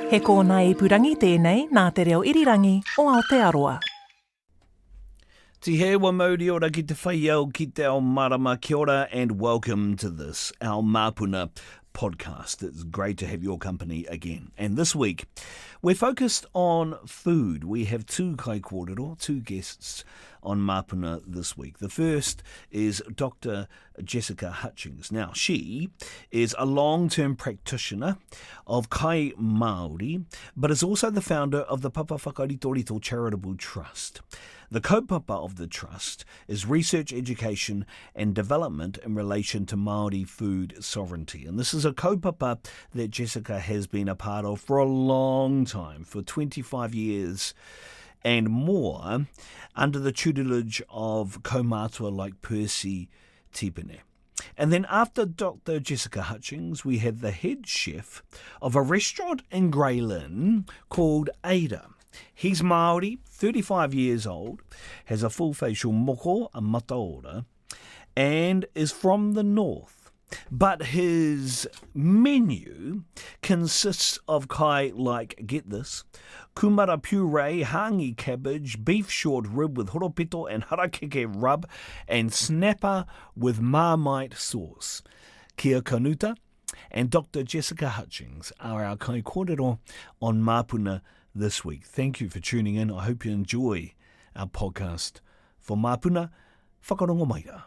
He kōna ipurangi tēnei nā te reo irirangi o Aotearoa. Te hewa mauri ora ki te whai au ki te ao marama. Kia ora and welcome to this, our Mapuna podcast. It's great to have your company again. And this week, we're focused on food. We have two kai kōrero, two guests on Mapuna this week. The first is Dr Jessica Hutchings. Now, she is a long-term practitioner of kai Māori, but is also the founder of the Papa Whakaritorito Charitable Trust. The kaupapa of the trust is research, education and development in relation to Māori food sovereignty. And this is a kaupapa that Jessica has been a part of for a long time, for 25 years and more, under the tutelage of kaumātua like Percy Tipene. And then after Dr Jessica Hutchings, we have the head chef of a restaurant in Grey Lynn called Ada. He's Māori, 35 years old, has a full facial moko, a mataora, and is from the north. But his menu consists of kai like, get this, kumara puree, hangi cabbage, beef short rib with horopito and harakeke rub, and snapper with marmite sauce. Kia Kanuta and Dr Jessica Hutchings are our kai kōrero on Mapuna this week. Thank you for tuning in. I hope you enjoy our podcast for Mapuna Whakarongo Maira.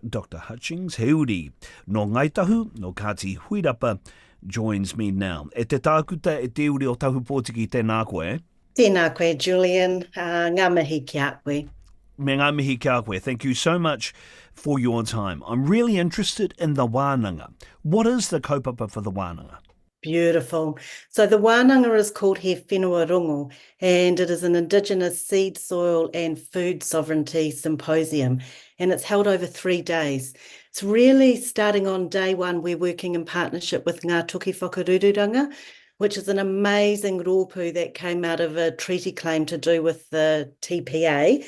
Dr Hutchings, he uri no ngaitahu, no Kati Huirapa, joins me now. E te tākuta e te uri o tahu pōtiki tēnā koe. Tēnā koe, Julian. Ngā mihi kia koe. Me ngā mihi kia koe. Thank you so much for your time. I'm really interested in the wānanga. What is the kaupapa for the wānanga? Beautiful. So the wānanga is called He Whenua Rongo, and it is an Indigenous seed, soil and food sovereignty symposium, and it's held over 3 days. It's really starting on day one. We're working in partnership with Ngā Tuki Whakarururanga, which is an amazing rōpū that came out of a treaty claim to do with the TPPA,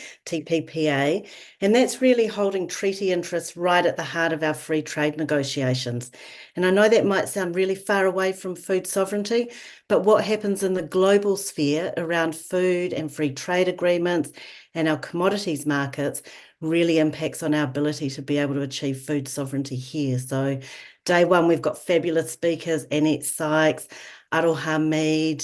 and that's really holding treaty interests right at the heart of our free trade negotiations. And I know that might sound really far away from food sovereignty, but what happens in the global sphere around food and free trade agreements and our commodities markets really impacts on our ability to be able to achieve food sovereignty here. So day one, we've got fabulous speakers, Annette Sykes, Aroha Mead,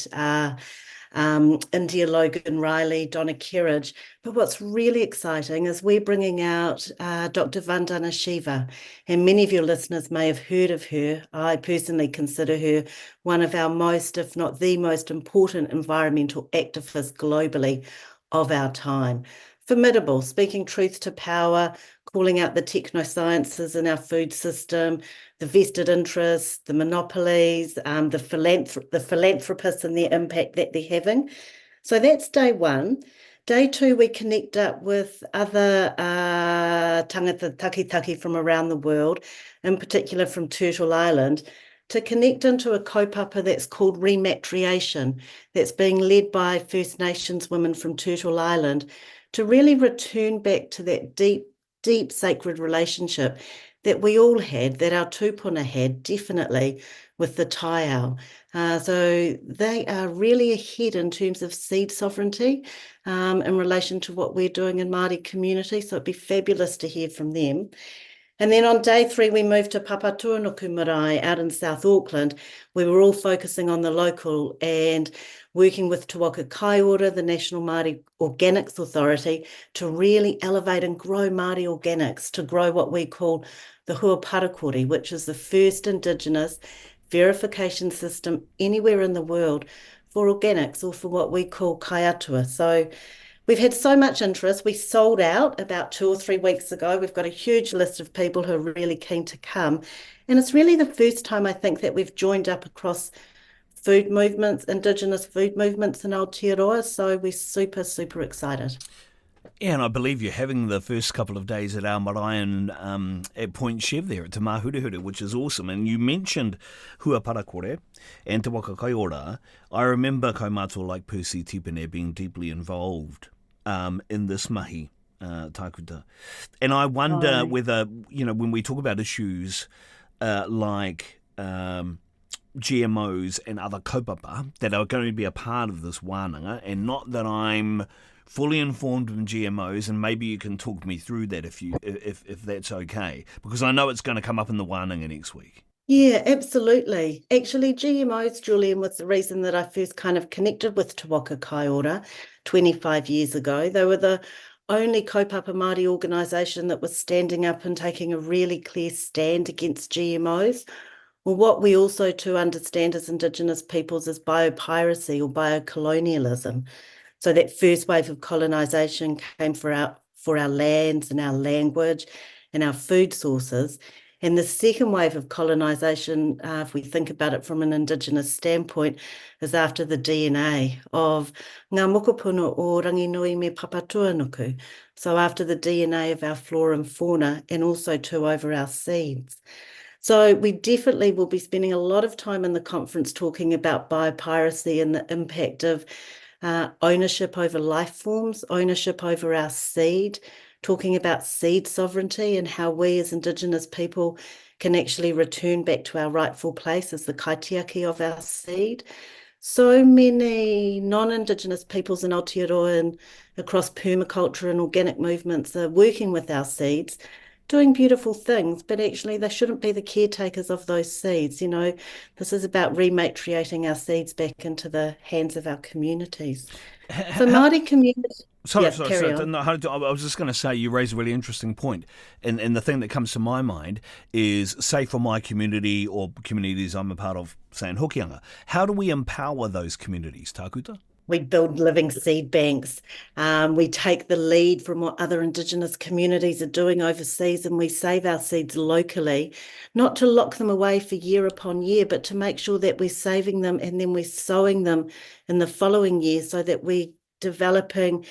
India Logan Riley, Donna Kerridge. But what's really exciting is we're bringing out Dr Vandana Shiva, and many of your listeners may have heard of her. I personally consider her one of our most, if not the most important environmental activists globally of our time. Formidable, speaking truth to power, calling out the technosciences in our food system, the vested interests, the monopolies, the philanthropists and their impact that they're having. So that's day one. Day two, we connect up with other tangata taki from around the world, in particular from Turtle Island, to connect into a kaupapa that's called rematriation, that's being led by First Nations women from Turtle Island, to really return back to that deep, deep sacred relationship that we all had, that our tūpuna had, definitely, with the taiao. So they are really ahead in terms of seed sovereignty in relation to what we're doing in Māori community. So it'd be fabulous to hear from them. And then on day three, we moved to Papatua no Kumarae out in South Auckland. We were all focusing on the local and working with Te Waka Kaiora, the National Māori Organics Authority, to really elevate and grow Māori organics, to grow what we call the huaparakore, which is the first Indigenous verification system anywhere in the world for organics, or for what we call kaiatua. So we've had so much interest. We sold out about 2 or 3 weeks ago. We've got a huge list of people who are really keen to come. And it's really the first time, I think, that we've joined up across food movements, Indigenous food movements in Aotearoa. So we're super, super excited. Yeah, and I believe you're having the first couple of days at our Maraean at Point Chev there at Te Mahurihuri, which is awesome. And you mentioned huaparakore and Te Waka Kaiora. I remember kaumātua like Percy Tipene being deeply involved in this mahi takuta. And I wonder whether, when we talk about issues like GMOs and other kaupapa that are going to be a part of this wānanga, and not that I'm fully informed in GMOs, and maybe you can talk me through that if that's okay, because I know it's going to come up in the wānanga next week. Yeah, absolutely. Actually, GMOs, Julian, was the reason that I first kind of connected with Te Waka Kaiora 25 years ago. They were the only kaupapa Māori organisation that was standing up and taking a really clear stand against GMOs. Well, what we also too understand as Indigenous peoples is biopiracy or biocolonialism. So that first wave of colonisation came for our lands and our language and our food sources. And the second wave of colonisation, if we think about it from an Indigenous standpoint, is after the DNA of ngā mokopuna o Ranginui me Papatuanuku. So after the DNA of our flora and fauna, and also too over our seeds. So we definitely will be spending a lot of time in the conference talking about biopiracy and the impact of ownership over life forms, ownership over our seed, talking about seed sovereignty and how we as Indigenous people can actually return back to our rightful place as the kaitiaki of our seed. So many non-Indigenous peoples in Aotearoa and across permaculture and organic movements are working with our seeds, doing beautiful things, but actually they shouldn't be the caretakers of those seeds. This is about rematriating our seeds back into the hands of our communities. So Māori community. Sorry, Carry on. no, I was just going to say you raise a really interesting point. And the thing that comes to my mind is, say for my community or communities I'm a part of, say in Hokianga, how do we empower those communities, Takuta? We build living seed banks. We take the lead from what other Indigenous communities are doing overseas, and we save our seeds locally, not to lock them away for year upon year, but to make sure that we're saving them and then we're sowing them in the following year so that we're developing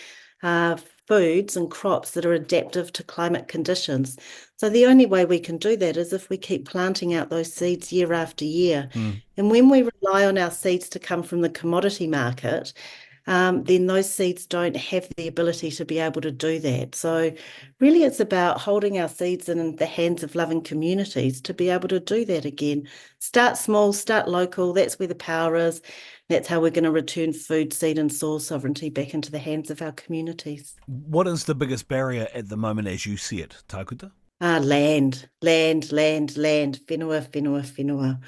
foods and crops that are adaptive to climate conditions. So the only way we can do that is if we keep planting out those seeds year after year. And when we rely on our seeds to come from the commodity market, then those seeds don't have the ability to be able to do that. So really it's about holding our seeds in the hands of loving communities to be able to do that again. Start small, start local. That's where the power is. That's how we're going to return food, seed and soil sovereignty back into the hands of our communities. What is the biggest barrier at the moment as you see it, Takuta? Land. Whenua, whenua,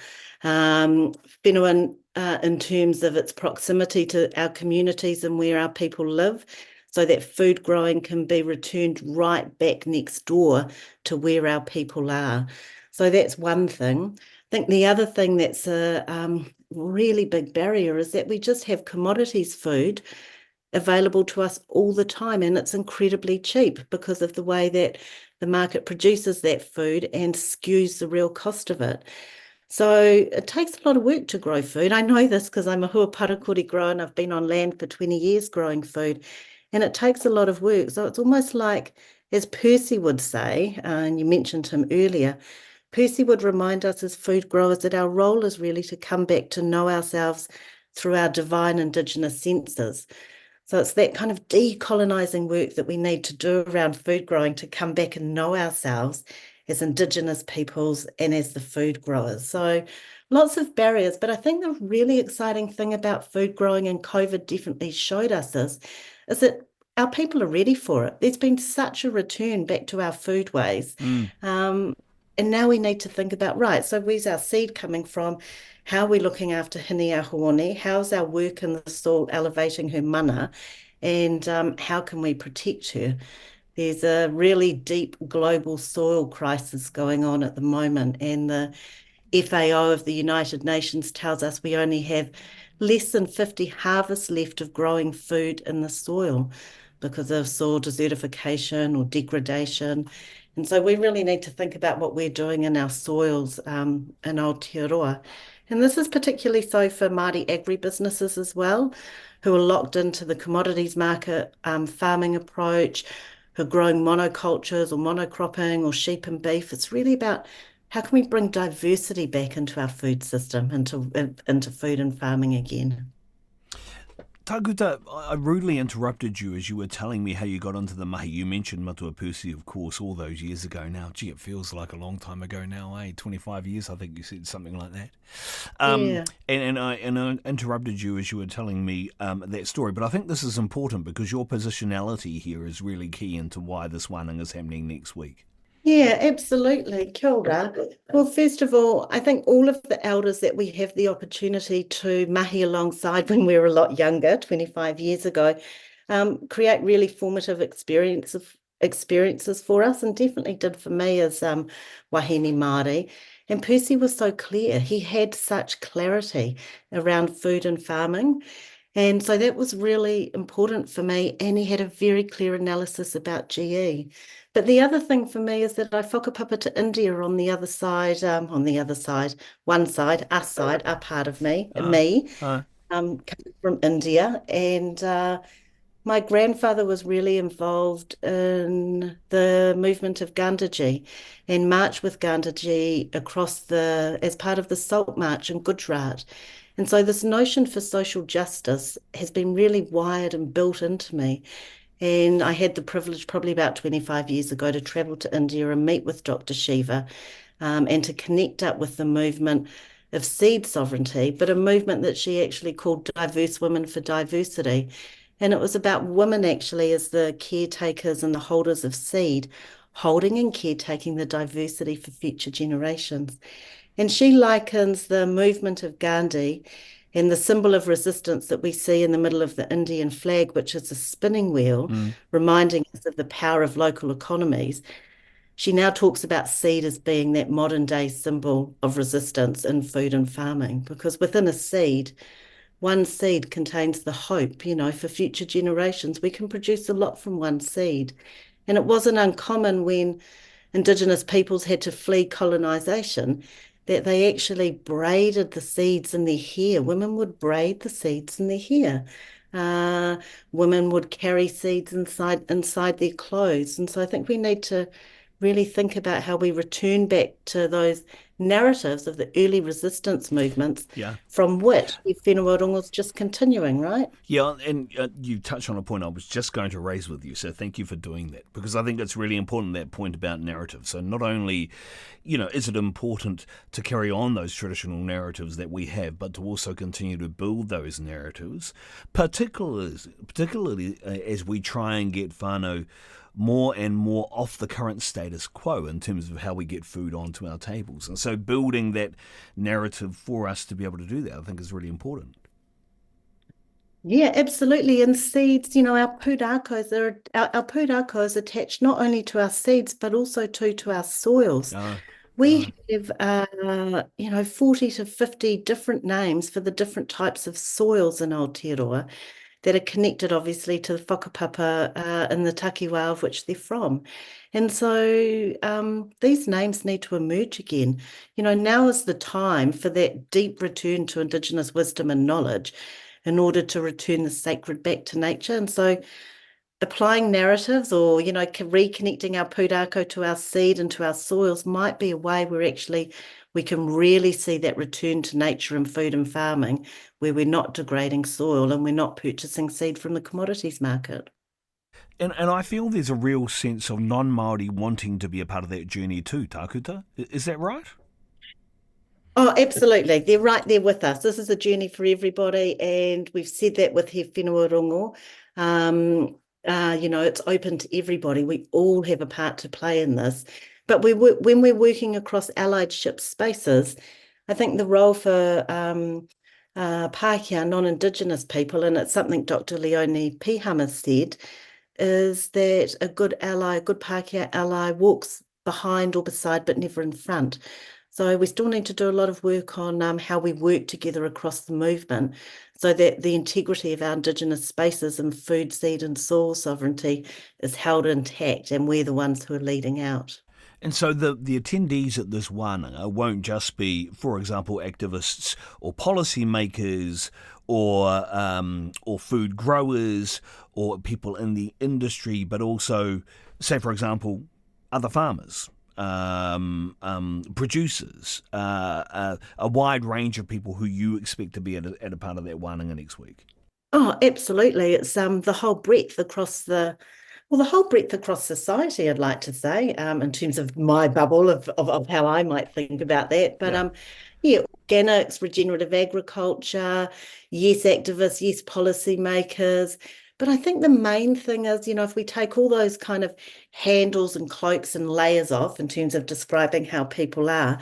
whenua. Whenua in terms of its proximity to our communities and where our people live, so that food growing can be returned right back next door to where our people are. So that's one thing. I think the other thing that's a really big barrier is that we just have commodities food available to us all the time, and it's incredibly cheap because of the way that the market produces that food and skews the real cost of it. So it takes a lot of work to grow food. I know this because I'm a huaparakuri grower and I've been on land for 20 years growing food, and it takes a lot of work. So it's almost like, as Percy would say, and you mentioned him earlier, Percy would remind us as food growers that our role is really to come back to know ourselves through our divine Indigenous senses. So it's that kind of decolonizing work that we need to do around food growing to come back and know ourselves as Indigenous peoples and as the food growers. So lots of barriers, but I think the really exciting thing about food growing, and COVID definitely showed us this, is that our people are ready for it. There's been such a return back to our food ways. And now we need to think about, right, so where's our seed coming from? How are we looking after Hini-a-Hone? How's our work in the soil elevating her mana? And how can we protect her? There's a really deep global soil crisis going on at the moment, and the FAO of the United Nations tells us we only have less than 50 harvests left of growing food in the soil because of soil desertification or degradation. And so we really need to think about what we're doing in our soils in Aotearoa. And this is particularly so for Māori agribusinesses as well, who are locked into the commodities market farming approach, who are growing monocultures or monocropping or sheep and beef. It's really about how can we bring diversity back into our food system, into food and farming again. Takuta, I rudely interrupted you as you were telling me how you got into the mahi. You mentioned Matua Pusi, of course, all those years ago now. Gee, it feels like a long time ago now, eh? 25 years, I think you said something like that. Yeah. And I interrupted you as you were telling me that story. But I think this is important because your positionality here is really key into why this wānanga is happening next week. Yeah, absolutely. Kia ora. Well, first of all, I think all of the elders that we have the opportunity to mahi alongside when we were a lot younger, 25 years ago, create really formative experiences for us, and definitely did for me as wahine Māori. And Percy was so clear. He had such clarity around food and farming. And so that was really important for me. And he had a very clear analysis about GE. But the other thing for me is that I whakapapa to India on the other side, one side, us side, a part of me, Uh, uh, coming from India. And my grandfather was really involved in the movement of Gandhiji and marched with Gandhiji as part of the Salt March in Gujarat. And so this notion for social justice has been really wired and built into me. And I had the privilege probably about 25 years ago to travel to India and meet with Dr. Shiva and to connect up with the movement of seed sovereignty, but a movement that she actually called Diverse Women for Diversity. And it was about women actually as the caretakers and the holders of seed, holding and caretaking the diversity for future generations. And she likens the movement of Gandhi and the symbol of resistance that we see in the middle of the Indian flag, which is a spinning wheel, mm. reminding us of the power of local economies. She now talks about seed as being that modern day symbol of resistance in food and farming, because within a seed, one seed contains the hope, for future generations. We can produce a lot from one seed. And it wasn't uncommon when Indigenous peoples had to flee colonization that they actually braided the seeds in their hair. Women would braid the seeds in their hair. Uh, Women would carry seeds inside their clothes. And so I think we need to really think about how we return back to those narratives of the early resistance movements Yeah. from which the whenua rongo is just continuing, right? Yeah, and you touched on a point I was just going to raise with you, so thank you for doing that, because I think it's really important, that point about narrative. So not only, is it important to carry on those traditional narratives that we have, but to also continue to build those narratives, particularly as we try and get whānau more and more off the current status quo in terms of how we get food onto our tables. And so building that narrative for us to be able to do that, I think, is really important. Yeah, absolutely. And seeds, our pūrākau is attached not only to our seeds, but also to our soils. Uh, We have, 40 to 50 different names for the different types of soils in Aotearoa that are connected, obviously, to the whakapapa in the takiwā of which they're from. And so these names need to emerge again. Now is the time for that deep return to Indigenous wisdom and knowledge in order to return the sacred back to nature. And so applying narratives or, reconnecting our pūrākau to our seed and to our soils might be a way where actually we can really see that return to nature in food and farming, where we're not degrading soil and we're not purchasing seed from the commodities market. and I feel there's a real sense of non-Māori wanting to be a part of that journey too, Takuta. Is that right? Oh, absolutely. They're right there with us. This is a journey for everybody, and we've said that with He Whenua Rongo. It's open to everybody. We all have a part to play in this. But when we're working across alliedship spaces, I think the role for Pākehā, non-Indigenous people, and it's something Dr. Leonie Pihama said, is that a good ally, a good Pākehā ally walks behind or beside, but never in front. So we still need to do a lot of work on how we work together across the movement so that the integrity of our Indigenous spaces and food, seed and soil sovereignty is held intact, and we're the ones who are leading out. And so the attendees at this wānanga won't just be, for example, activists or policymakers or food growers or people in the industry, but also, say, for example, other farmers, producers, a wide range of people who you expect to be at a part of that wānanga next week. Oh, absolutely. It's the whole breadth across the whole breadth across society, I'd like to say, in terms of my bubble of how I might think about that. But Yeah. yeah, organics, regenerative agriculture, yes, activists, yes, policymakers. But I think the main thing is, if we take all those kind of handles and cloaks and layers off in terms of describing how people are,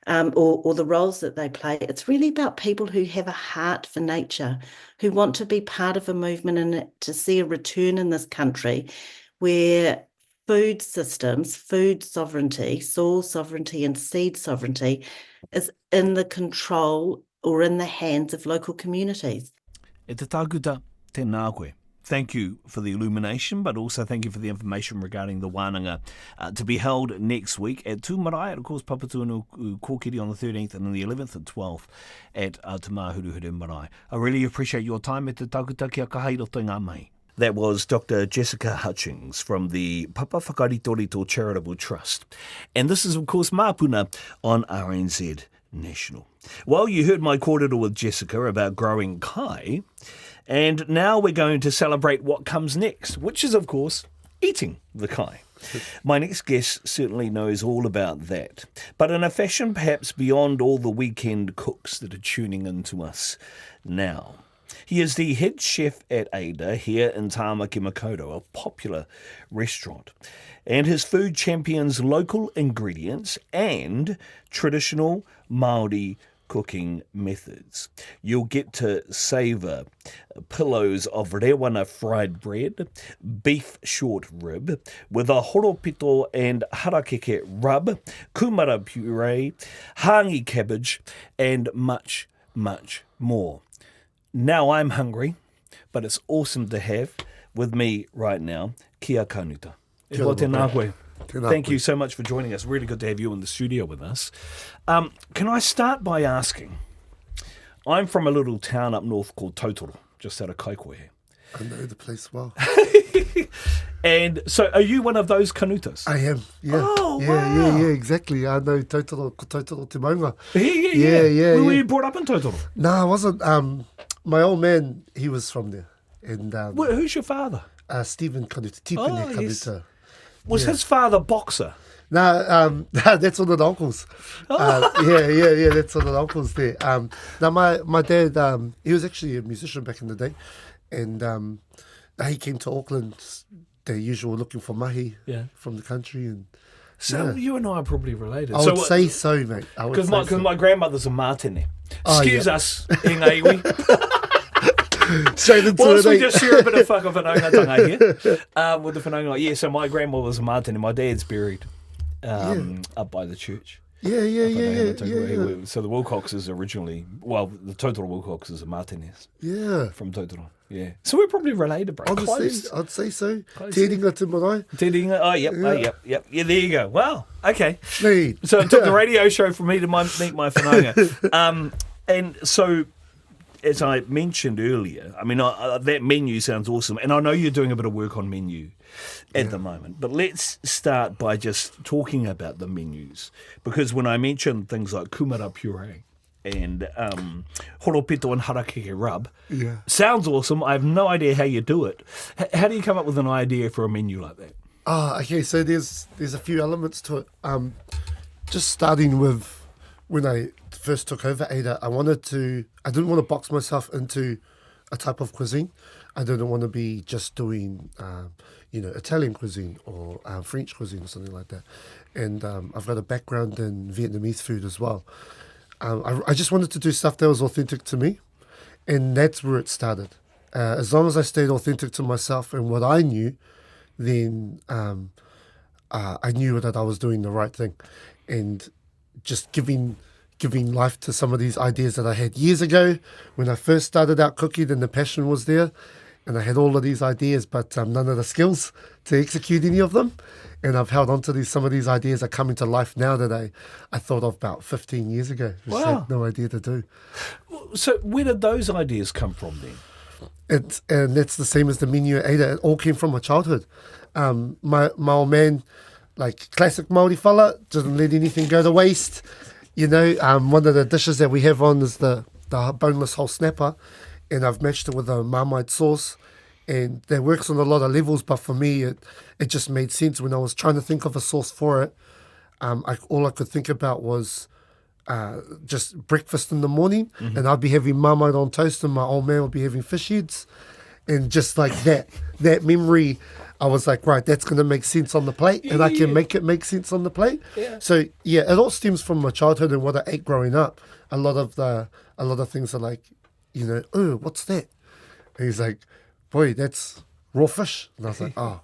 or the roles that they play. It's really about people who have a heart for nature, who want to be part of a movement and to see a return in this country where food systems, food sovereignty, soil sovereignty, and seed sovereignty is in the control or in the hands of local communities. E te tākuta, tēnā koe. Thank you for the illumination, but also thank you for the information regarding the wānanga to be held next week at Tūmarae, of course, Papatūānu Kōkiri on the 13th and on the 11th and 12th at Te Māhuruhuru Marae. I really appreciate your time e te tākuta kia kahairota ngā mai. That was Dr Jessica Hutchings from the Papa Whakaritorito Charitable Trust. And this is, of course, Mapuna on RNZ National. Well, you heard my kōrero with Jessica about growing kai, and now we're going to celebrate what comes next, which is, of course, eating the kai. My next guest certainly knows all about that, but in a fashion perhaps beyond all the weekend cooks that are tuning into us now. He is the head chef at Ada here in Tāmaki Makaurau, a popular restaurant. And his food champions local ingredients and traditional Māori cooking methods. You'll get to savour pillows of rewana fried bread, beef short rib, with a horopito and harakeke rub, kumara puree, hangi cabbage, and much, much more. Now I'm hungry, but it's awesome to have with me right now, Kia Kanuta. Thank you so much for joining us. Really good to have you in the studio with us. Can I start by asking, I'm from a little town up north called Totoro, just out of Kaikohe. I know the place well. And so are you one of those Kanutas? I am, yeah. Oh, yeah, wow. yeah, exactly. I know Totoro Te Maunga. Yeah. Were you brought up in Totoro? No, I wasn't. My old man, he was from there. And Who's your father? Stephen Kanuta, Tipene Kanuta. Yes. Was his father boxer? No, that's one of the uncles. Yeah, that's one of the uncles there. Now, my dad, he was actually a musician back in the day. And he came to Auckland, the usual looking for mahi from the country. And So you and I are probably related. I would say so, mate. Because my grandmother's a Mātene. Excuse us, Inga Straight into Whilst it, we eh? just share a bit of whakawhanaungatanga here with the whanaunga. Yeah, so my grandma was a Mātene. My dad's buried up by the church. Yeah. So the Wilcoxes originally, the Totoro Wilcoxes are Mātenes. Yeah. From Totoro. Yeah. So we're probably related, bro. Honestly, I'd say so. Close. Te ringa te marae. Te ringa. Oh, yep. Yeah, there you go. Wow. Okay. Neat. So it took the radio show for me to meet my whanaunga. And so, as I mentioned earlier, I mean, that menu sounds awesome. And I know you're doing a bit of work on menu at the moment. But let's start by just talking about the menus. Because when I mentioned things like kumara puree and horopito and harakeke rub, sounds awesome. I have no idea how you do it. How do you come up with an idea for a menu like that? Okay, so there's a few elements to it. Just starting with when I first took over Ada, I didn't want to box myself into a type of cuisine. I didn't want to be just doing, Italian cuisine or French cuisine or something like that. And I've got a background in Vietnamese food as well. I just wanted to do stuff that was authentic to me, and that's where it started. As long as I stayed authentic to myself and what I knew, then I knew that I was doing the right thing, and just giving life to some of these ideas that I had years ago when I first started out cooking, and the passion was there, and I had all of these ideas, but none of the skills to execute any of them. And I've held on to some of these ideas are coming to life now that I thought of about 15 years ago. Just had no idea to do. So where did those ideas come from then? And that's the same as the menu at Ada. It all came from my childhood. My old man, like classic Māori fella, didn't let anything go to waste. One of the dishes that we have on is the boneless whole snapper. and I've matched it with a marmite sauce, and that works on a lot of levels. But for me, it just made sense when I was trying to think of a sauce for it. All I could think about was just breakfast in the morning, and I'd be having marmite on toast, and my old man would be having fish heads, and just like that memory, I was like, right, that's going to make sense on the plate, and I can make it make sense on the plate. Yeah. So yeah, it all stems from my childhood and what I ate growing up. A lot of things are like, oh, what's that? And he's like, boy, that's raw fish. And I was like, oh.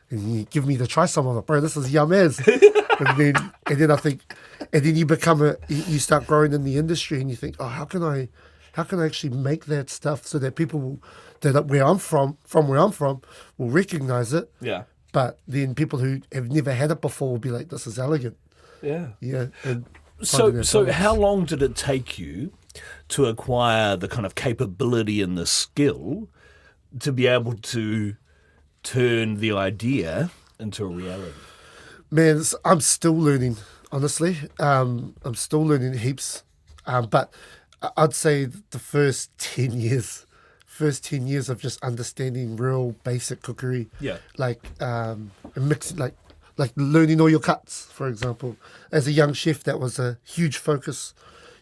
And you give me to try some of it, bro. This is yum as. and then I think, and then you start growing in the industry, and you think, oh, how can I actually make that stuff so that people that where I'm from where I'm from, will recognize it. Yeah. But then people who have never had it before will be like, this is elegant. Yeah. Yeah. And So how long did it take you to acquire the kind of capability and the skill to be able to turn the idea into a reality? Man, I'm still learning, honestly. I'm still learning heaps. But I'd say the first 10 years of just understanding real basic cookery. Yeah. Like mixing, like learning all your cuts, for example. As a young chef, that was a huge focus,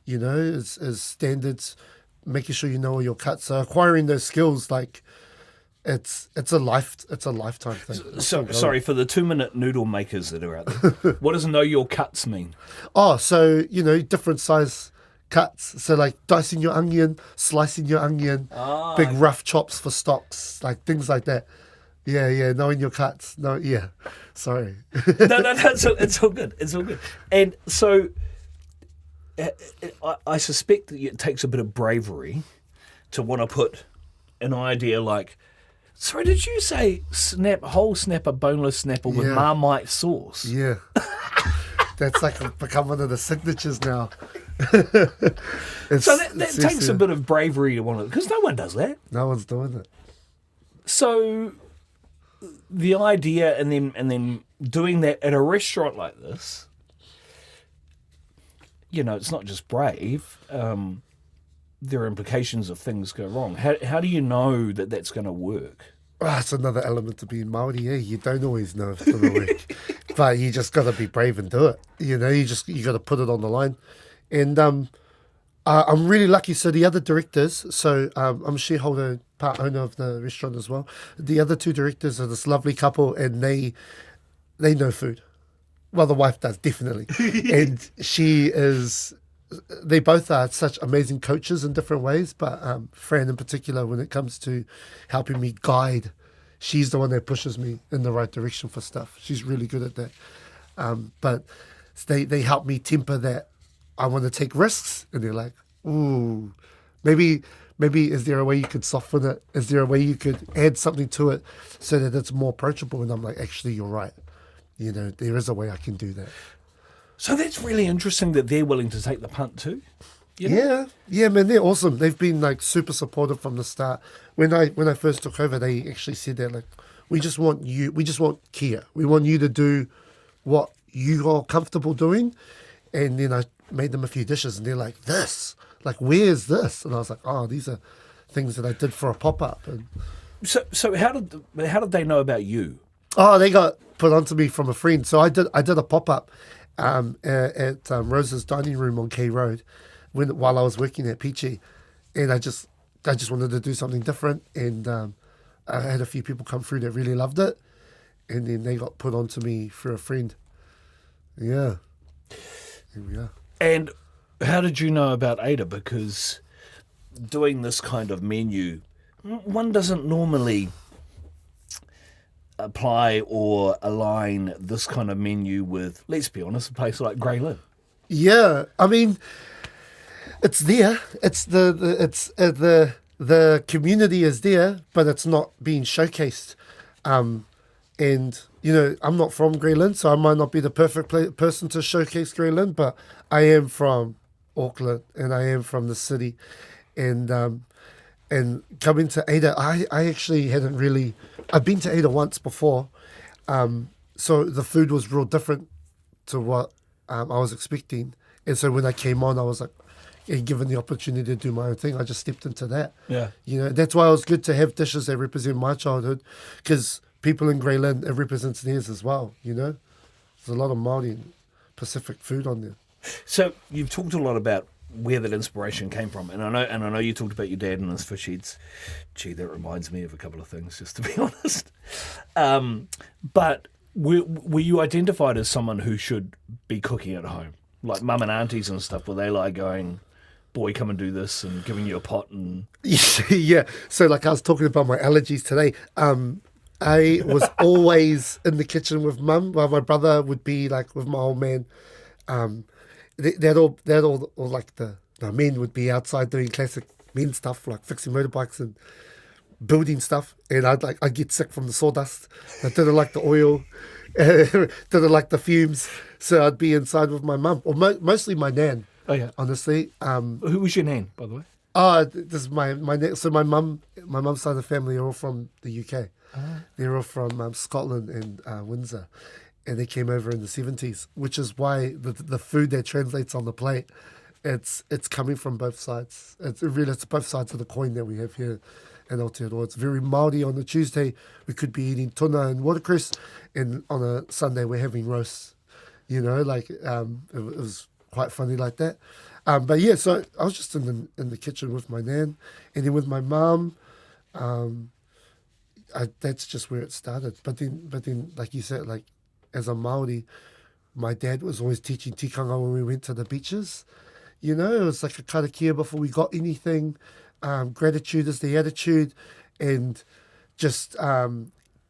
is standards, making sure you know all your cuts. So acquiring those skills, like, it's a lifetime thing. So sorry for the 2-minute noodle makers that are out there. What does know your cuts mean? Oh, so different size cuts. So like dicing your onion, slicing your onion, big rough chops for stocks, like things like that. Yeah, knowing your cuts. No, yeah. Sorry. No, it's all good. It's all good. And so I suspect that it takes a bit of bravery to want to put an idea like, sorry, did you say whole snapper, boneless snapper with Marmite sauce? Yeah. That's like become one of the signatures now. So that takes a bit of bravery to want to, because no one does that. No one's doing it. So the idea and then doing that at a restaurant like this, it's not just brave. There are implications if things go wrwrong. How do you know that that's going to work? It's another element to being Māori. Yeah, you don't always know if it's going to work, but you just got to be brave and do it. You got to put it on the line. And I'm really lucky. So the other directors, I'm a shareholder, part owner of the restaurant as well. The other two directors are this lovely couple, and they know food. Well, the wife does, definitely. And they both are such amazing coaches in different ways, but Fran in particular, when it comes to helping me guide, she's the one that pushes me in the right direction for stuff. She's really good at that. But they help me temper that I want to take risks, and they're like, ooh, maybe is there a way you could soften it? Is there a way you could add something to it so that it's more approachable? And I'm like, actually, you're right. There is a way I can do that. So that's really interesting that they're willing to take the punt too. Yeah, man, they're awesome. They've been like super supportive from the start. When I first took over, they actually said that, like, we just want Kia. We want you to do what you are comfortable doing. And then I made them a few dishes, and they're like, this, like, where's this? And I was like, oh, these are things that I did for a pop up. And so how did they know about you? Oh, they got put onto me from a friend. So I did a pop up at Rose's Dining Room on Key Road while I was working at Peachy, and I just wanted to do something different, and I had a few people come through that really loved it, and then they got put onto me for a friend. Yeah, here we are. And how did you know about Ada? Because doing this kind of menu, one doesn't normally apply or align this kind of menu with, let's be honest, a place like Grey Lynn. Yeah, I mean, it's there. It's the community is there, but it's not being showcased. And I'm not from Grey Lynn, so I might not be the perfect person to showcase Grey Lynn, but I am from Auckland and I am from the city, and coming to Ada, I actually hadn't really. I've been to Ada once before, so the food was real different to what I was expecting. And so when I came on, I was like, and given the opportunity to do my own thing, I just stepped into that. Yeah. You know, that's why it was good to have dishes that represent my childhood, because people in Greyland, it represents theirs as well, you know. There's a lot of Māori and Pacific food on there. So you've talked a lot about where that inspiration came from, and I know you talked about your dad and his fish heads. Gee, that reminds me of a couple of things, just to be honest. But were you identified as someone who should be cooking at home, like mum and aunties and stuff? Were they like going, "Boy, come and do this," and giving you a pot and? Yeah. So like I was talking about my allergies today. I was always in the kitchen with mum, while my brother would be like with my old man. They'd all like the men would be outside doing classic men stuff like fixing motorbikes and building stuff, and I'd get sick from the sawdust. I didn't like the oil, didn't like the fumes, so I'd be inside with my mum, or mostly my nan. Oh yeah. Honestly, Who was your nan, by the way? This is my nan. So my mum's side of the family are all from the UK. They're all from Scotland and Windsor. And they came over in the 70s, which is why the food that translates on the plate, it's coming from both sides. It's both sides of the coin that we have here in Aotearoa. It's very Māori. On a Tuesday, we could be eating tuna and watercress, and on a Sunday, we're having roast. You know, like it was quite funny like that. But yeah, so I was just in the kitchen with my nan, and then with my mum. That's just where it started. But then, like you said, like, as a Māori, my dad was always teaching tikanga when we went to the beaches. You know, it was like a karakia before we got anything. Gratitude is the attitude, and just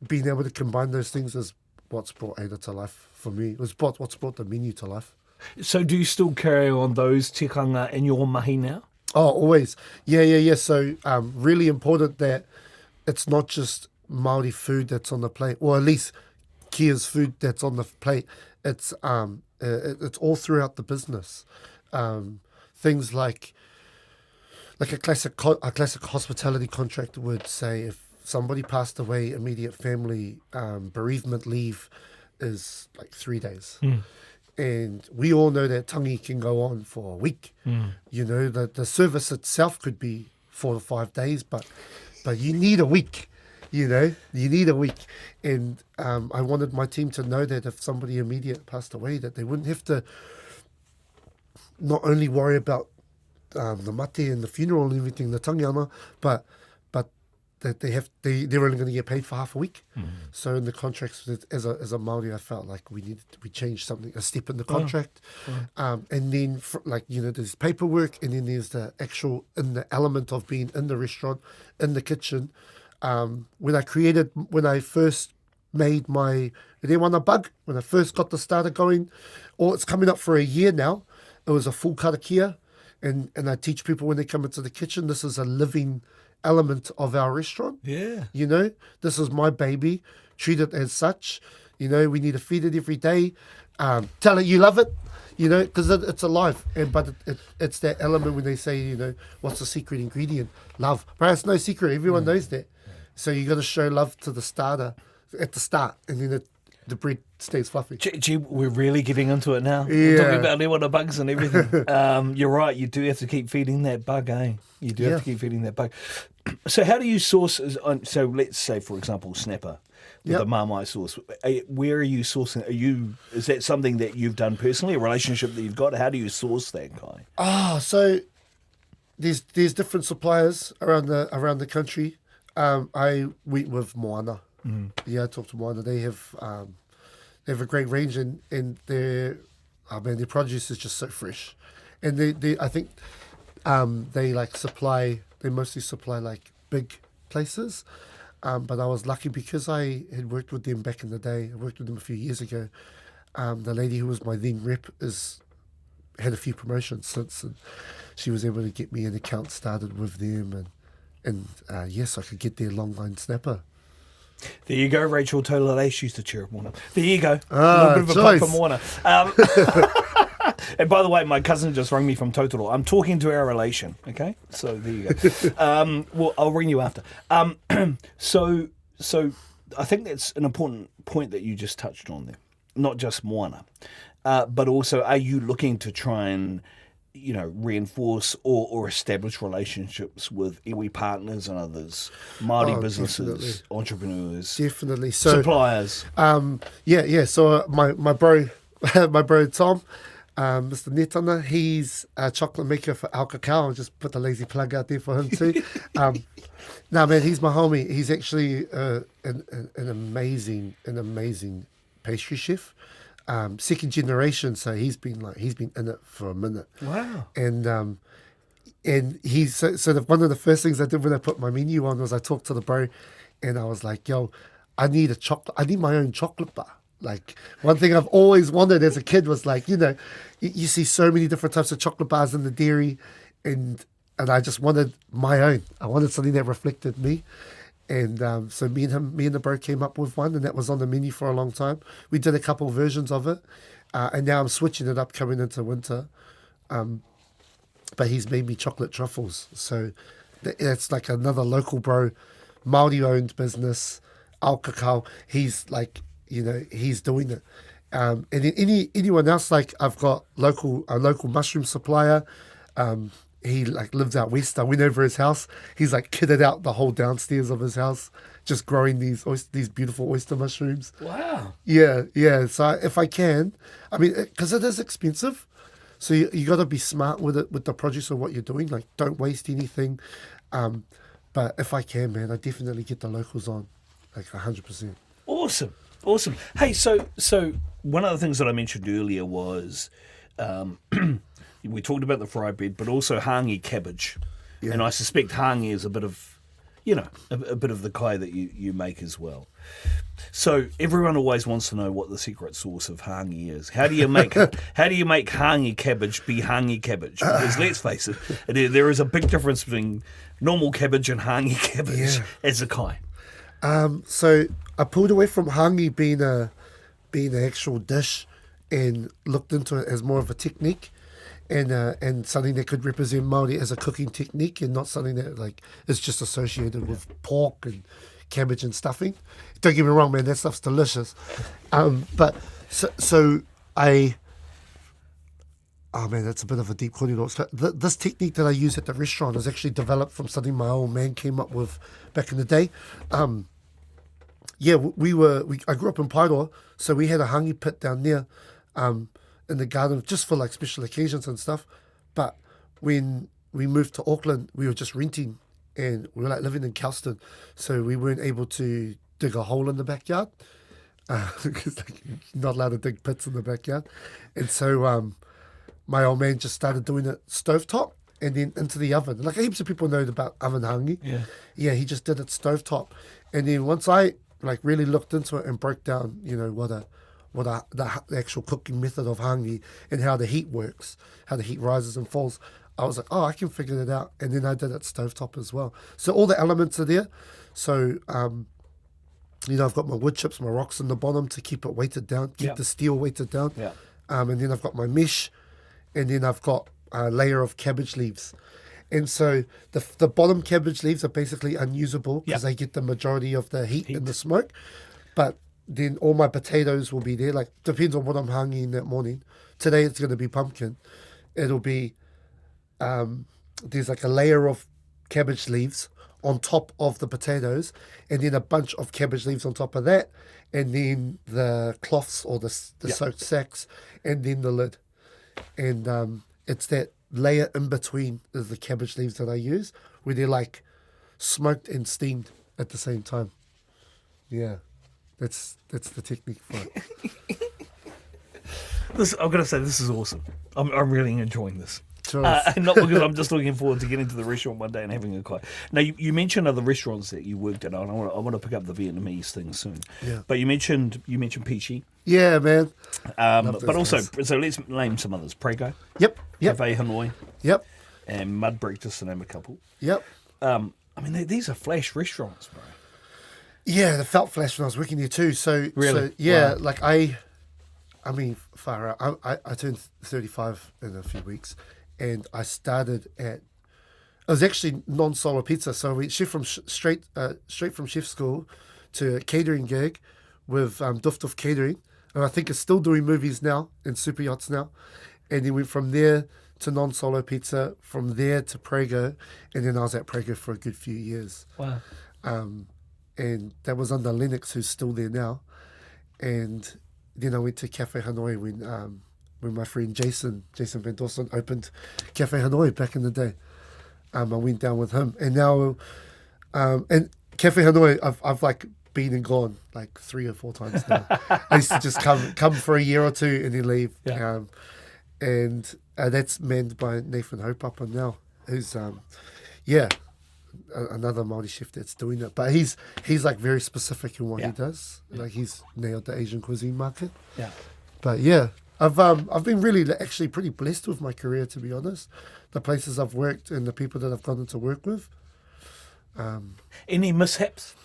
being able to combine those things is what's brought Ada to life for me. It was what's brought the menu to life. So do you still carry on those tikanga in your mahi now? Oh, always. Yeah. So really important that it's not just Māori food that's on the plate, or at least Kia's food that's on the plate. It's all throughout the business. Things like a classic hospitality contract would say, if somebody passed away, immediate family bereavement leave is like 3 days. And we all know that tangi can go on for a week. You know, the service itself could be 4 to 5 days, but you need a week. You know, you need a week. And I wanted my team to know that if somebody immediate passed away, that they wouldn't have to not only worry about the mate and the funeral and everything, the tangiana, but that they're only going to get paid for half a week. So in the contracts, as a Māori, I felt like we changed something, a step in the contract. And then there's paperwork, and then there's the actual in the element of being in the restaurant, in the kitchen. When I first made my Rewana bug, when I first got the starter going, or it's coming up for a year now, it was a full karakia, and I teach people when they come into the kitchen, this is a living element of our restaurant. Yeah. You know, this is my baby, treat it as such. You know, we need to feed it every day. Tell it you love it, you know, because it's alive. But it's that element when they say, you know, what's the secret ingredient? Love. But it's no secret. Everyone knows that. So you got to show love to the starter at the start, and then the bread stays fluffy. Gee, we're really getting into it now. Yeah. We're talking about Rewana bugs and everything. You're right. You do have to keep feeding that bug, eh? You do have to keep feeding that bug. So how do you source? So let's say, for example, snapper with the Marmite sauce. Where are you sourcing? Is that something that you've done personally, a relationship that you've got? How do you source that guy? So there's different suppliers around the country. I went with Moana. Yeah, I talked to Moana. They have a great range, and their produce is just so fresh. And they I think they mostly supply like big places. But I was lucky because I had worked with them back in the day. I worked with them a few years ago. The lady who was my then rep had a few promotions since, and she was able to get me an account started with them, and yes, I could get their long line snapper. There you go, Rachel Tolare. She used to cheer up Moana. There you go. A little bit of a plug for Moana. And by the way, my cousin just rang me from Totoro. I'm talking to our relation, okay? So there you go. Well, I'll ring you after. So I think that's an important point that you just touched on there. Not just Moana, but also, are you looking to try and reinforce or establish relationships with iwi partners and others, Māori businesses, definitely. entrepreneurs, Definitely. So suppliers? yeah. So my bro, my bro Tom, Mr. Netana, he's a chocolate maker for Al Cacao. I'll just put the lazy plug out there for him too. No, man, he's my homie. He's actually an amazing pastry chef. Second generation, so he's been in it for a minute. Wow. And he's so one of the first things I did when I put my menu on was I talked to the bro, and I was like, yo, I need my own chocolate bar. Like, one thing I've always wanted as a kid was like, you see so many different types of chocolate bars in the dairy, and I just wanted my own. I wanted something that reflected me. And so me and the bro came up with one, and that was on the menu for a long time. We did a couple of versions of it, and now I'm switching it up coming into winter. But he's made me chocolate truffles. So that's like another local bro, Māori-owned business, Al Cacao. He's like, he's doing it. And then anyone else, like I've got a local mushroom supplier. He like lives out west. I went over his house. He's like kitted out the whole downstairs of his house, just growing these beautiful oyster mushrooms. Wow. Yeah. So if I can, I mean, because it is expensive, so you got to be smart with it, with the produce of what you're doing. Like, don't waste anything. But if I can, man, I definitely get the locals on, like 100%. Awesome. Hey, so one of the things that I mentioned earlier was. We talked about the fried bread, but also hangi cabbage. Yeah. And I suspect hangi is a bit of, a bit of the kai that you make as well. So everyone always wants to know what the secret sauce of hangi is. How do you make hangi cabbage be hangi cabbage? Because let's face it, there is a big difference between normal cabbage and hangi cabbage as a kai. So I pulled away from hangi being an actual dish and looked into it as more of a technique. And something that could represent Māori as a cooking technique, and not something that like is just associated with pork and cabbage and stuffing. Don't get me wrong, man, that stuff's delicious. But so I, oh man, that's a bit of a deep corridor. So this technique that I use at the restaurant is actually developed from something my old man came up with back in the day. I grew up in Paeroa, so we had a hangi pit down there. In the garden, just for like special occasions and stuff. But when we moved to Auckland, we were just renting, and we were like living in Kelston, so we weren't able to dig a hole in the backyard because like, you're not allowed to dig pits in the backyard. And so my old man just started doing it stovetop and then into the oven. Like heaps of people know about oven hangi. Yeah, he just did it stovetop. And then once I like really looked into it and broke down, the actual cooking method of hangi and how the heat works, how the heat rises and falls, I was like, oh, I can figure it out. And then I did it stovetop as well. So all the elements are there. So, I've got my wood chips, my rocks in the bottom to keep it weighted down, keep the steel weighted down. Yeah. And then I've got my mesh, and then I've got a layer of cabbage leaves. And so the bottom cabbage leaves are basically unusable because they get the majority of the heat and the smoke. But then all my potatoes will be there. Like, depends on what I'm hanging that morning. Today it's going to be pumpkin. It'll be, there's like a layer of cabbage leaves on top of the potatoes, and then a bunch of cabbage leaves on top of that, and then the cloths or the soaked sacks, and then the lid. And it's that layer in between is the cabbage leaves that I use, where they're like smoked and steamed at the same time. Yeah. That's the technique for it. I've got to say, this is awesome. I'm really enjoying this. Sure. Not because I'm just looking forward to getting to the restaurant one day and having a kai. Now, you mentioned other restaurants that you worked at, and I want to pick up the Vietnamese thing soon. Yeah. But you mentioned Peachy. Yeah, man. But also, so let's name some others. Prego. Yep. Cafe Hanoi. Yep. And Mud Brick, just to name a couple. Yep. These are flash restaurants, bro. Yeah, the felt flash when I was working there too. So really? So, yeah, wow. Like I far out. I turned 35 in a few weeks, and I started at. It was actually non-solo pizza, so we chef from straight from chef school to a catering gig with Duf Catering, and I think it's still doing movies now and super yachts now, and then went from there to non-solo pizza, from there to Prego, and then I was at Prego for a good few years. Wow. And that was under Lennox, who's still there now. And then I went to Cafe Hanoi when my friend Jason Van Dorsen opened Cafe Hanoi back in the day. I went down with him, and now and Cafe Hanoi I've like been and gone like 3 or 4 times now. I used to just come for a year or two and then leave. Yeah. And that's manned by Nathan Hopapa now, who's another Māori chef that's doing it. But he's like very specific in what he does. Like he's nailed the Asian cuisine market. Yeah. But yeah, I've been really actually pretty blessed with my career, to be honest. The places I've worked and the people that I've gotten to work with. Any mishaps?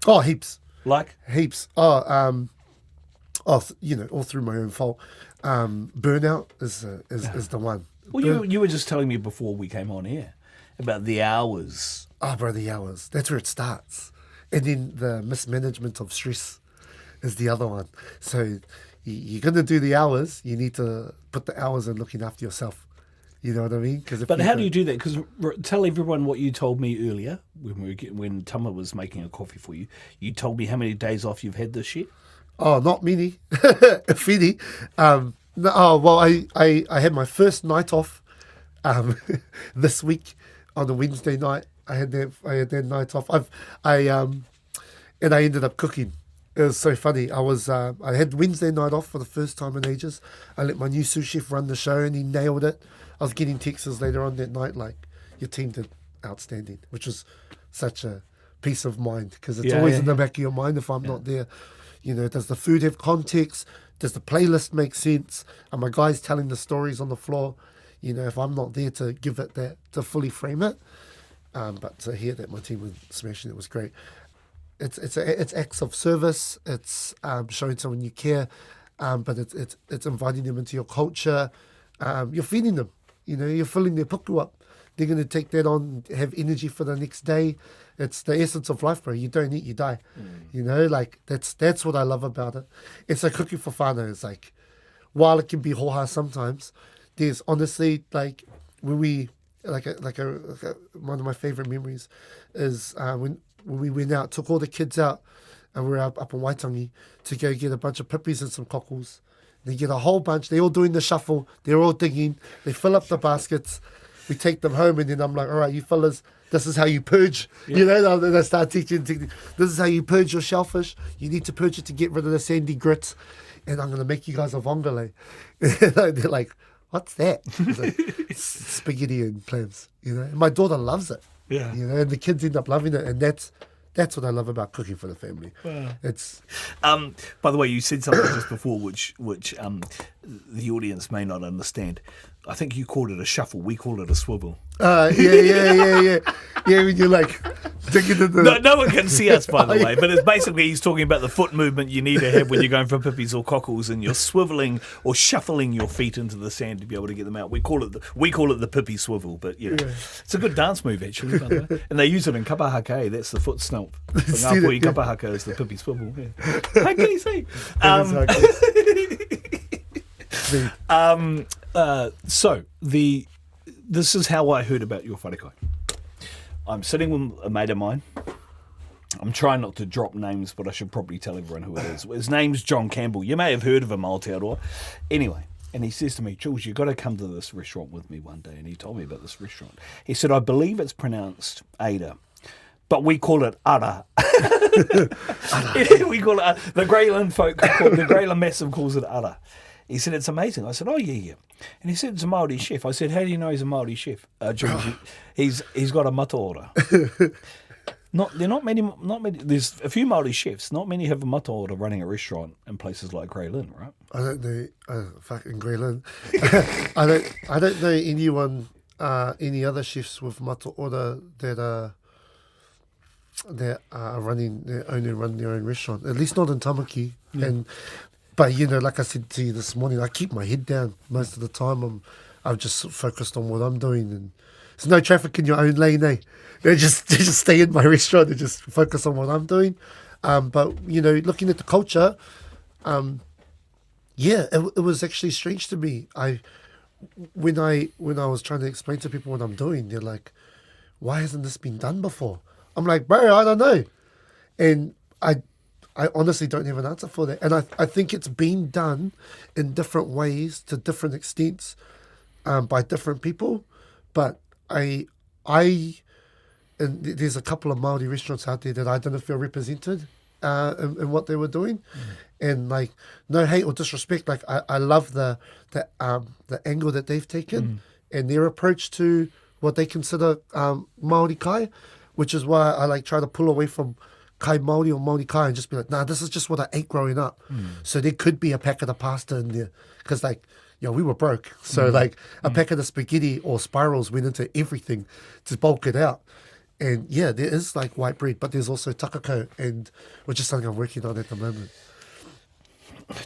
Oh, heaps. Like? Heaps. All through my own fault. Burnout is the one. Well, you were just telling me before we came on here about the hours. Oh, bro, the hours. That's where it starts. And then the mismanagement of stress is the other one. So you're going to do the hours. You need to put the hours in looking after yourself. You know what I mean? But how do you do that? Because tell everyone what you told me earlier when Tama was making a coffee for you. You told me how many days off you've had this year. Oh, not many. Whini. I had my first night off this week on a Wednesday night. I had that night off. And I ended up cooking. It was so funny. I had Wednesday night off for the first time in ages. I let my new sous chef run the show, and he nailed it. I was getting texts later on that night like, your team did outstanding, which was such a peace of mind, because it's always in the back of your mind if I'm not there. You know, does the food have context? Does the playlist make sense? Are my guys telling the stories on the floor? You know, if I'm not there to give it that, to fully frame it. But to hear that my team was smashing it was great. It's acts of service. It's showing someone you care, but it's inviting them into your culture. You're feeding them. You know, you're filling their puku up. They're going to take that on, have energy for the next day. It's the essence of life, bro. You don't eat, you die. You know, like that's what I love about it. It's like cooking for whānau. It's like, while it can be hoha sometimes, there's honestly like when we one of my favorite memories is when we went out, took all the kids out, and we were up in Waitangi to go get a bunch of pipis and some cockles. They get a whole bunch. They're all doing the shuffle. They're all digging. They fill up the baskets. We take them home, and then I'm like, all right, you fellas, this is how you purge. You know, then I start teaching. This is how you purge your shellfish. You need to purge it to get rid of the sandy grit. And I'm going to make you guys a vongole. They're like, what's that? Like, spaghetti and clams. You know, and my daughter loves it. Yeah. You know, and the kids end up loving it, and that's what I love about cooking for the family. Wow. It's. By the way, you said something just before, which the audience may not understand. I think you called it a shuffle. We call it a swivel. Yeah. Yeah, when you're like digging in the... No one can see us, by the way, but it's basically he's talking about the foot movement you need to have when you're going for pippies or cockles, and you're swiveling or shuffling your feet into the sand to be able to get them out. We call it the pippy swivel, but you know, it's a good dance move actually, by the way. And they use it in kapahake. That's the foot stomp. Ngāpui kapahaka is the pippy swivel. Yeah. How can you say? This is how I heard about your wharekai. I'm sitting with a mate of mine. I'm trying not to drop names, but I should probably tell everyone who it is. His name's John Campbell. You may have heard of him, Aotearoa. Anyway, and he says to me, Jules, you've got to come to this restaurant with me one day. And he told me about this restaurant. He said, I believe it's pronounced Ada, but we call it Ara. We call it the Greyland folk, the Greyland Massive calls it Ara. He said, it's amazing. I said, oh, yeah. And he said, it's a Māori chef. I said, how do you know he's a Māori chef? He's got a mataora. There are not many. There's a few Māori chefs. Not many have a mataora running a restaurant in places like Greyland, right? I don't know. Fucking Greyland. I don't know anyone, any other chefs with mataora that are running their own restaurant. At least not in Tamaki. Yeah. But, you know, like I said to you this morning, I keep my head down most of the time. I'm just focused on what I'm doing. And there's no traffic in your own lane, eh? They just stay in my restaurant and just focus on what I'm doing. But, you know, looking at the culture, it was actually strange to me. when I was trying to explain to people what I'm doing, they're like, why hasn't this been done before? I'm like, bro, I don't know. And I honestly don't have an answer for that. And I think it's been done in different ways to different extents by different people. But and there's a couple of Māori restaurants out there that I didn't feel represented in what they were doing. And like, no hate or disrespect. Like I love the angle that they've taken and their approach to what they consider Māori kai, which is why I like try to pull away from kai Māori or Māori kai and just be like, nah, this is just what I ate growing up. So there could be a packet of pasta in there because like, we were broke. So like a packet of spaghetti or spirals went into everything to bulk it out. And yeah, there is like white bread, but there's also takako, and which is something I'm working on at the moment.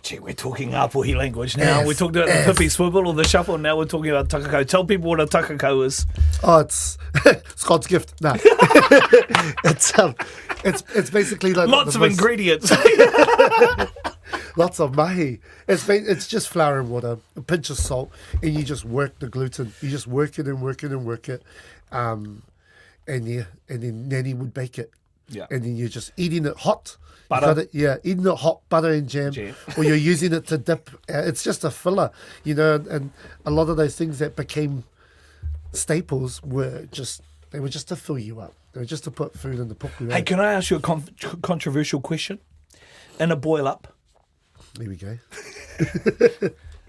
Gee, we're talking Apohi language now. Yes, We're talking about the pippy swivel or the shuffle. Now we're talking about takako. Tell people what a takako is. Oh, it's God's gift. No, it's basically like Lots of ingredients. Lots of mahi. It's just flour and water, a pinch of salt, and you just work the gluten. You just work it and work it and work it. And then Nanny would bake it. Yeah. And then you're just eating it hot. Butter. Eating it hot, butter and jam. Or you're using it to dip. It's just a filler, and a lot of those things that became staples were just to fill you up. They were just to put food in the puku. Hey, can I ask you a controversial question? In a boil up, There we go.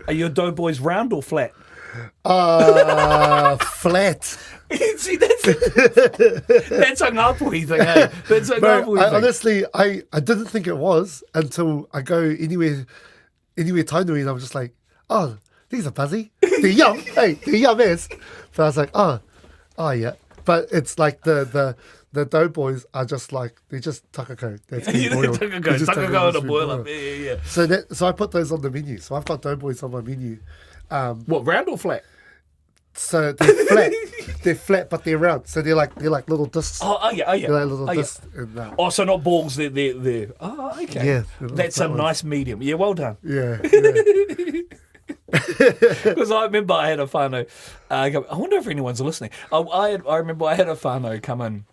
are your doughboys round or flat? Flat. See, that's a Ngāpuhi thing, eh? That's a Bro, Ngāpuhi thing. honestly, I didn't think it was until I go anywhere tainui, and I'm just like, oh, these are fuzzy. They're yum. Hey, they're yum as. But I was like, oh yeah. But it's like the doughboys are just like, they're just takako. That's been boiled. Takako in a boil up. Yeah. So I put those on the menu. So I've got doughboys on my menu. What, round or flat? So they're flat. They're flat, but they're round. So they're like little discs. Oh yeah. They're like little discs. And, Oh, so not balls, they're... Oh, okay. Yeah. That's a nice medium. Yeah, well done. Yeah. Because I remember I had a whānau... I wonder if anyone's listening. I remember I had a whānau come in,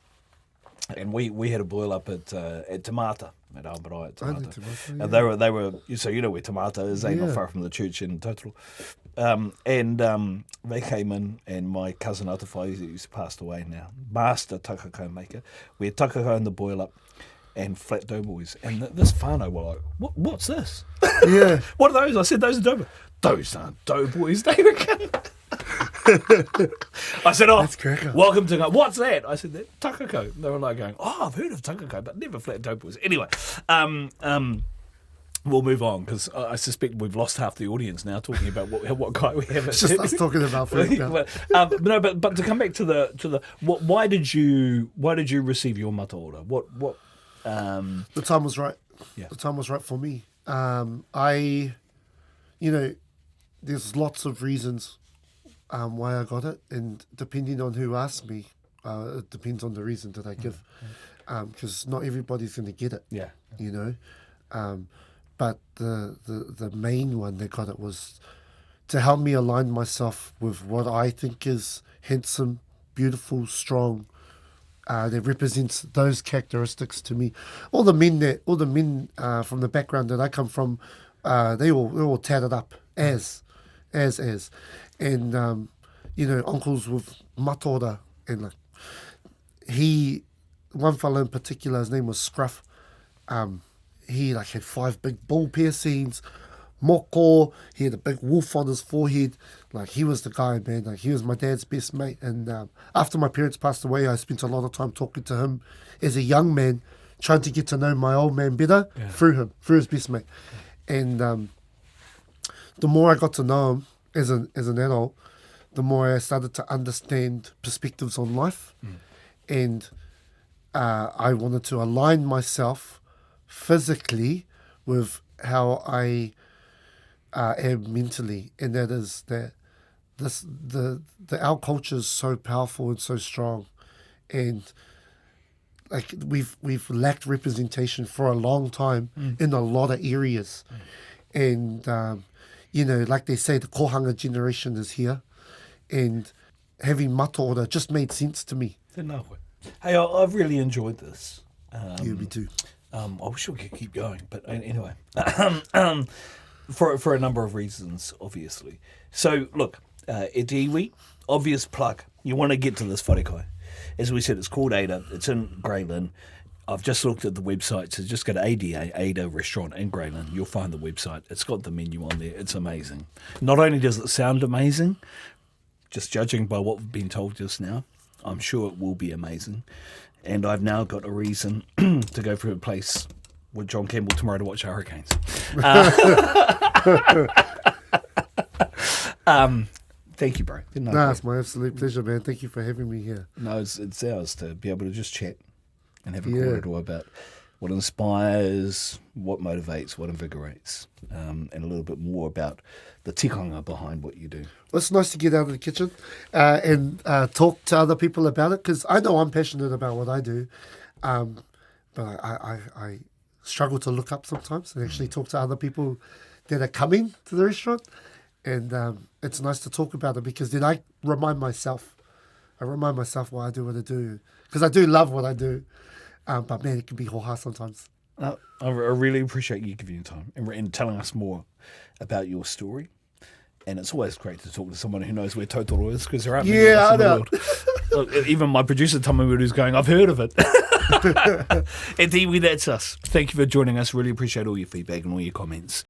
and we had a boil up at Tamata. At Aotearoa at Tamata. And they were, so you know where Tamata is, not far from the church in Totoro. And they came in, and my cousin Atawhai, who's passed away now, master takako maker, we had takako in the boil up and flat doughboys. And this whānau were like, what's this? Yeah. What are those? I said, those are doughboys. Those aren't doughboys, they reckon. I said, That's cracker. welcome to... What's that? I said, that takako. They were like going, I've heard of takako, but never flat doughboys. Anyway, we'll move on, because I suspect we've lost half the audience now talking about what guy we have. It's just us talking about food now. but to come back to the why did you receive your mata ora? The time was right. Yeah. The time was right for me. There's lots of reasons why I got it, and depending on who asked me, it depends on the reason that I give, because not everybody's going to get it. Yeah. But the main one that got it was to help me align myself with what I think is handsome, beautiful, strong. That represents those characteristics to me. All the men from the background that I come from, they're all tatted up as, and uncles with matora, and like one fellow in particular, his name was Scruff. He like had 5 big bull piercings, moko. He had a big wolf on his forehead. Like, he was the guy, man. Like, he was my dad's best mate. And after my parents passed away, I spent a lot of time talking to him as a young man, trying to get to know my old man better through his best mate. And the more I got to know him as an adult, the more I started to understand perspectives on life. And I wanted to align myself physically with how I am mentally, and that is that our culture is so powerful and so strong, and like we've lacked representation for a long time in a lot of areas, and you know, like they say, the kohanga generation is here, and having mataora just made sense to me. No way. Hey, I've really enjoyed this. Yeah, me too. I wish we could keep going, but anyway, for a number of reasons, obviously. So, look, e te iwi, obvious plug. You want to get to this wharekai. As we said, it's called Ada. It's in Greylin. I've just looked at the website, so just go to Ada Restaurant in Greylin. You'll find the website. It's got the menu on there. It's amazing. Not only does it sound amazing, just judging by what we've been told just now, I'm sure it will be amazing. And I've now got a reason to go for a place with John Campbell tomorrow to watch Hurricanes. Thank you, bro. No, it's my absolute pleasure, man. Thank you for having me here. No, it's ours to be able to just chat and have a corridor about what inspires, what motivates, what invigorates, and a little bit more about the tikanga behind what you do. Well, it's nice to get out of the kitchen and talk to other people about it, because I know I'm passionate about what I do, but I struggle to look up sometimes and actually talk to other people that are coming to the restaurant, and it's nice to talk about it, because then I remind myself why I do what I do, because I do love what I do, but man, it can be hoha sometimes. I really appreciate you giving your time and telling us more about your story. And it's always great to talk to someone who knows where Totoro is, because there aren't many of us in the world. Look, even my producer, Tamamuru's going, I've heard of it. And Tiwi, that's us. Thank you for joining us. Really appreciate all your feedback and all your comments.